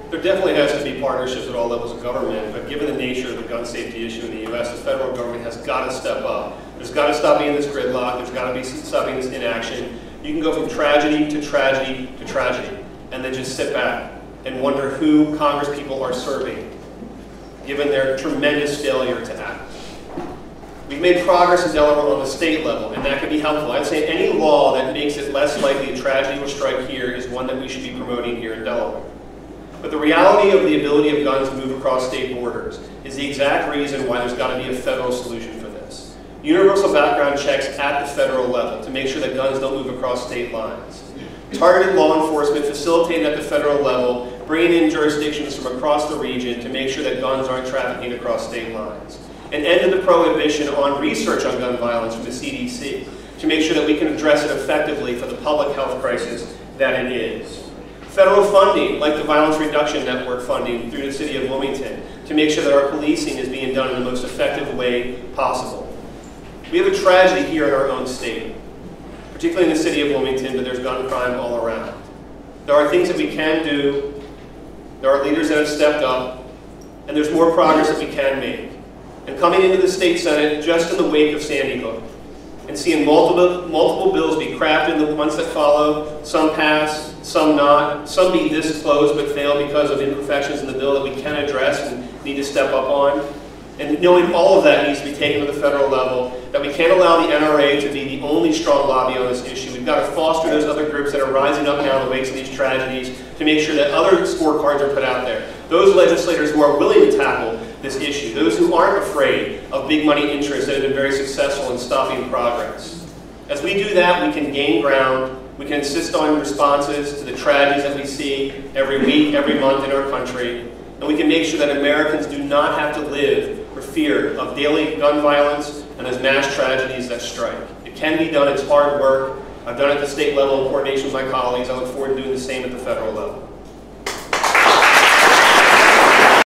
There definitely has to be partnerships at all levels of government, but given the nature of the gun safety issue in the U.S., the federal government has got to step up. There's got to stop being this gridlock. There's got to be stopping this inaction. You can go from tragedy to tragedy to tragedy, and then just sit back and wonder who Congress people are serving, given their tremendous failure to act. We've made progress in Delaware on the state level, and that can be helpful. I'd say any law that makes it less likely a tragedy will strike here is one that we should be promoting here in Delaware. But the reality of the ability of guns to move across state borders is the exact reason why there's got to be a federal solution for this. Universal background checks at the federal level to make sure that guns don't move across state lines. Targeted law enforcement facilitated at the federal level, bringing in jurisdictions from across the region to make sure that guns aren't trafficking across state lines. And ended the prohibition on research on gun violence from the CDC to make sure that we can address it effectively for the public health crisis that it is. Federal funding, like the Violence Reduction Network funding through the city of Wilmington, to make sure that our policing is being done in the most effective way possible. We have a tragedy here in our own state, particularly in the city of Wilmington, but there's gun crime all around. There are things that we can do, there are leaders that have stepped up, and there's more progress that we can make. And coming into the state Senate just in the wake of Sandy Hook, and seeing multiple bills be crafted, the ones that follow, some pass, some not, some be this close but fail because of imperfections in the bill that we can address and need to step up on. And knowing all of that needs to be taken to the federal level, that we can't allow the NRA to be the only strong lobby on this issue. We've got to foster those other groups that are rising up now in the wakes of these tragedies to make sure that other scorecards are put out there. Those legislators who are willing to tackle this issue, those who aren't afraid of big money interests that have been very successful in stopping progress. As we do that, we can gain ground, we can insist on responses to the tragedies that we see every week, every month in our country, and we can make sure that Americans do not have to live for fear of daily gun violence and those mass tragedies that strike. It can be done, it's hard work. I've done it at the state level in coordination with my colleagues. I look forward to doing the same at the federal level.